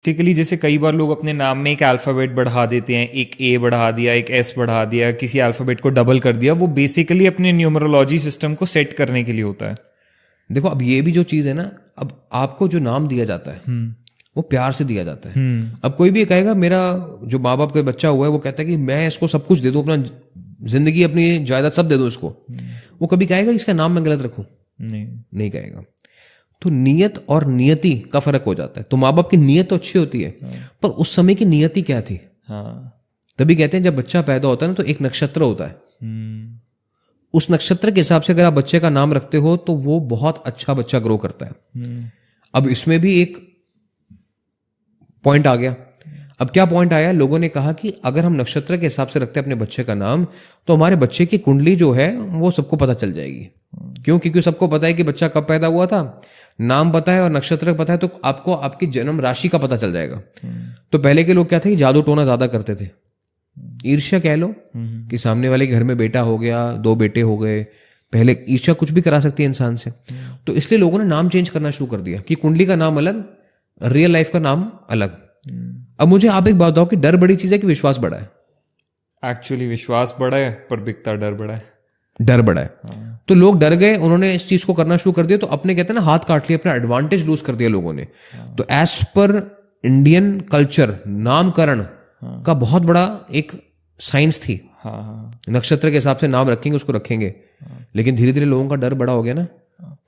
Basically जैसे कई बार लोग अपने नाम में एक अल्फ़ाबेट बढ़ा देते हैं, एक ए बढ़ा दिया, एक एस बढ़ा दिया, किसी अल्फ़ाबेट को डबल कर दिया, वो बेसिकली अपने न्यूमरोलॉजी सिस्टम को सेट करने के लिए होता है। देखो अब ये भी जो चीज़ है ना, अब आपको जो नाम दिया जाता है वो प्यार से दिया जाता है। अब कोई भी कहेगा, मेरा जो माँ बाप का बच्चा हुआ है वो कहता है कि मैं इसको सब कुछ दे दूँ, अपना जिंदगी अपनी जायदाद सब दे दूँ इसको, वो कभी कहेगा इसका नाम मैं गलत रखूँ? नहीं कहेगा। तो नियत और नियति का फर्क हो जाता है। तो माँ बाप की नियत तो अच्छी होती है, पर उस समय की नियति क्या थी? तभी कहते हैं जब बच्चा पैदा होता है ना तो एक नक्षत्र होता है, उस नक्षत्र के हिसाब से अगर आप बच्चे का नाम रखते हो तो वो बहुत अच्छा बच्चा ग्रो करता है। अब इसमें भी एक पॉइंट आ गया। अब क्या पॉइंट आया? लोगों ने कहा कि अगर हम नक्षत्र के हिसाब से रखते हैं अपने बच्चे का नाम तो हमारे बच्चे की कुंडली जो है वो सबको पता चल जाएगी। क्यों? क्योंकि सबको पता है कि बच्चा कब पैदा हुआ था, नाम पता है और नक्षत्र पता है, तो आपको आपकी जन्म राशि का पता चल जाएगा। तो पहले के लोग क्या थे कि जादू टोना ज्यादा करते थे, ईर्ष्या कह लो कि सामने वाले के घर में बेटा हो गया, 2 बेटे हो गए। पहले ईर्ष्या कुछ भी करा सकती है इंसान से, तो इसलिए लोगों ने नाम चेंज करना शुरू कर दिया कि कुंडली का नाम अलग, रियल लाइफ का नाम अलग। अब मुझे आप एक बात बताओ कि डर बड़ी चीज है कि विश्वास बड़ा है? एक्चुअली विश्वास बड़ा है पर बिकता डर बड़ा है। डर बड़ा है। तो लोग डर गए, उन्होंने इस चीज को करना शुरू कर दिया, तो अपने कहते हैं ना हाथ काट लिया, अपना एडवांटेज लूज कर दिया लोगों ने। तो एज पर इंडियन कल्चर नामकरण का बहुत बड़ा एक साइंस थी। नक्षत्र के हिसाब से नाम रखेंगे, उसको रखेंगे। लेकिन धीरे धीरे लोगों का डर बड़ा हो गया ना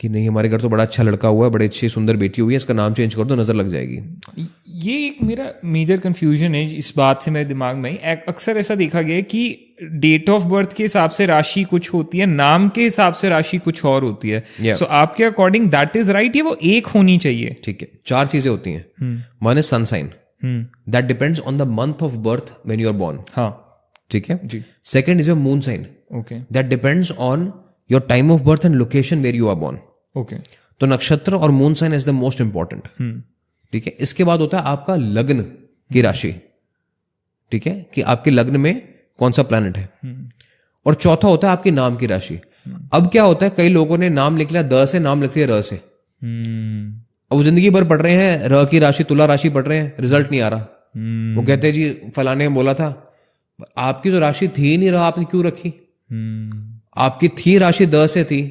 कि नहीं, हमारे घर तो बड़ा अच्छा लड़का हुआ है, बड़ी अच्छी सुंदर बेटी हुई है, इसका नाम चेंज कर दो, नजर लग जाएगी। ये एक मेरा मेजर कंफ्यूजन है इस बात से मेरे दिमाग में। अक्सर ऐसा देखा गया है कि डेट ऑफ बर्थ के हिसाब से राशि कुछ होती है, नाम के हिसाब से राशि कुछ और होती है। सो आपके अकॉर्डिंग दैट इज राइट, ये वो एक होनी चाहिए? ठीक है, 4 चीजें होती हैं। One is sun sign, that depends on the month of birth when you are born. हाँ, ठीक है जी। Second is your moon sign, okay, that depends on your time of birth and location where you are born. Okay, तो नक्षत्र और moon sign is the most important. ठीक है। इसके बाद होता है आपका लग्न की राशि, ठीक है, कि आपके लग्न में कौन सा प्लैनेट है। और चौथा होता है आपके नाम की राशि। अब क्या होता है, कई लोगों ने नाम लिख लिया द से, नाम लिख लिया र से। अब वो जिंदगी भर पढ़ रहे हैं र की राशि, तुला राशि पढ़ रहे हैं, रिजल्ट नहीं आ रहा। वो कहते हैं जी फलाने ने बोला था, आपकी तो राशि थी ही नहीं, र आपने क्यों रखी? आपकी थी राशि द से थी,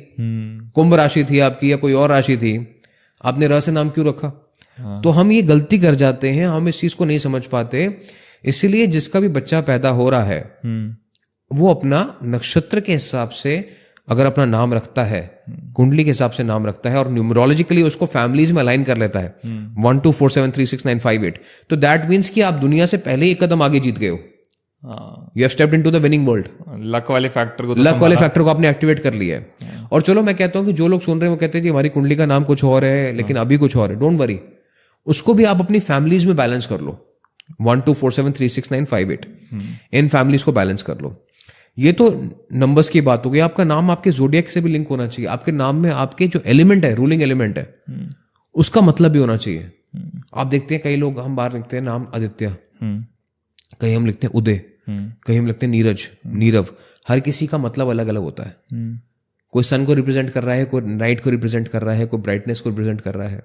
कुंभ राशि थी आपकी या कोई और राशि थी, आपने र से नाम क्यों रखा? तो हम ये गलती कर जाते हैं, हम इस चीज को नहीं समझ पाते। इसलिए जिसका भी बच्चा पैदा हो रहा है वो अपना नक्षत्र के हिसाब से अगर अपना नाम रखता है, कुंडली के हिसाब से नाम रखता है और न्यूमरोलॉजिकली उसको फैमिलीज में अलाइन कर लेता है 1 2 4 7 3 6 9 5 8, तो दैट मीन्स कि आप दुनिया से पहले एक कदम आगे जीत गए हो। You have stepped into the winning world. Luck वाले फैक्टर को आपने एक्टिवेट कर लिया है। और चलो मैं कहता हूं कि जो लोग सुन रहे हैं वो कहते हैं कि हमारी कुंडली का नाम कुछ और है लेकिन अभी कुछ और है, डोंट वरी, उसको भी आप अपनी फैमिलीज में बैलेंस कर लो। 1 2 4 7 3 6 9 5 8 इन फैमिलीज को बैलेंस कर लो। ये तो नंबर्स की बात हो गई। आपका नाम आपके जोडियक से भी लिंक होना चाहिए। आपके नाम में आपके जो एलिमेंट है, रूलिंग एलिमेंट है, उसका मतलब भी होना चाहिए। आप देखते हैं कई लोग, हम बाहर लिखते हैं नाम आदित्य, कहीं हम लिखते हैं उदय, कहीं हम लिखते हैं नीरज, नीरव। हर किसी का मतलब अलग अलग होता है। कोई सन को रिप्रेजेंट कर रहा है, कोई नाइट को रिप्रेजेंट कर रहा है, कोई ब्राइटनेस को रिप्रेजेंट कर रहा है।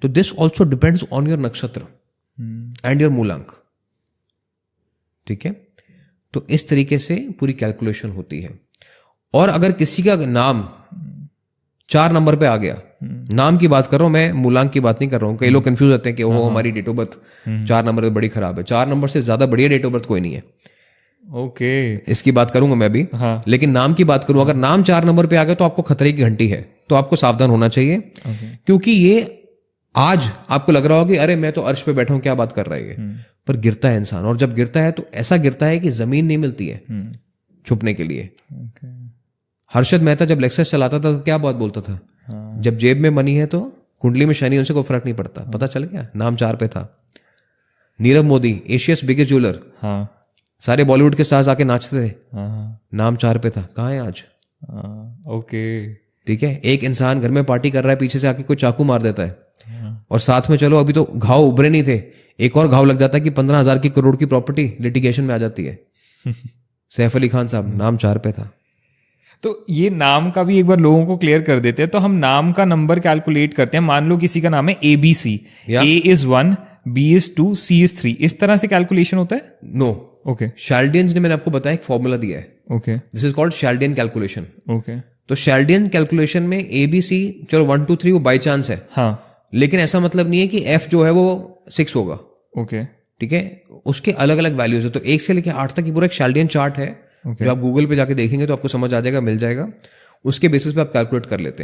तो this also depends on your नक्षत्र एंड योर मूलांक। ठीक है। तो इस तरीके से पूरी कैलकुलेशन होती है। और अगर किसी का नाम 4 नंबर पे आ गया, नाम की बात कर रहा हूं मैं, मूलांक की बात नहीं कर रहा हूं। कई लोग कंफ्यूज होते हैं कि वो हमारी डेट ऑफ बर्थ 4 नंबर पे बड़ी खराब है। 4 नंबर से ज्यादा बढ़िया डेट ऑफ बर्थ कोई नहीं है। ओके, इसकी बात करूंगा मैं भी। हाँ। लेकिन नाम की बात करूं, अगर नाम 4 नंबर पे आ गया तो आपको खतरे की घंटी है, तो आपको सावधान होना चाहिए। क्योंकि ये आज आपको लग रहा होगा कि अरे मैं तो अर्श पे बैठा हूं, क्या बात कर रहा है ये, पर गिरता है इंसान। और जब गिरता है तो ऐसा गिरता है कि जमीन नहीं मिलती है छुपने के लिए। हर्षद मेहता जब लेक्चर चलाता था तो क्या बात बोलता था, जब जेब में मनी है तो कुंडली में शनि, उनसे कोई फर्क नहीं पड़ता। पता चल गया, नाम 4 पे था। नीरव मोदी, एशिया's बिगेस्ट ज्वेलर, सारे बॉलीवुड के स्टार्स आके नाचते थे, नाम 4 पे था। कहाँ है आज? ओके, ठीक है। एक इंसान घर में पार्टी कर रहा है, पीछे से आके कोई चाकू मार देता है, और साथ में चलो अभी तो घाव उभरे नहीं थे, एक और घाव लग जाता है कि 15,000 की करोड़ की प्रॉपर्टी लिटिगेशन में आ जाती है। सैफ अली खान साहब, नाम 4 पे था। तो ये नाम का भी एक बार लोगों को क्लियर कर देते हैं। तो हम नाम का नंबर कैलकुलेट करते हैं। मान लो किसी का नाम है ABC, A is 1, B is 2, C is 3, इस तरह से कैलकुलेशन होता है? नो, ओके शैल्डियंस ने मैंने आपको बताया एक फॉर्मूला दिया है, okay this is called Chaldean calculation. Okay तो शैल्डियन कैलकुलेशन में ABC, चलो 1 2 3 वो बाई चांस है, हाँ लेकिन ऐसा मतलब नहीं है कि F जो है वो 6 होगा। ओके ठीक है, उसके अलग अलग वैल्यूज है। तो 1 से लेकर 8 तक ये पूरा एक शैल्डियन चार्ट है, जो आप गूगल पे जाके देखेंगे तो आपको समझ आ जाएगा, मिल जाएगा, उसके बेसिस पे आप कैलकुलेट कर लेते हैं।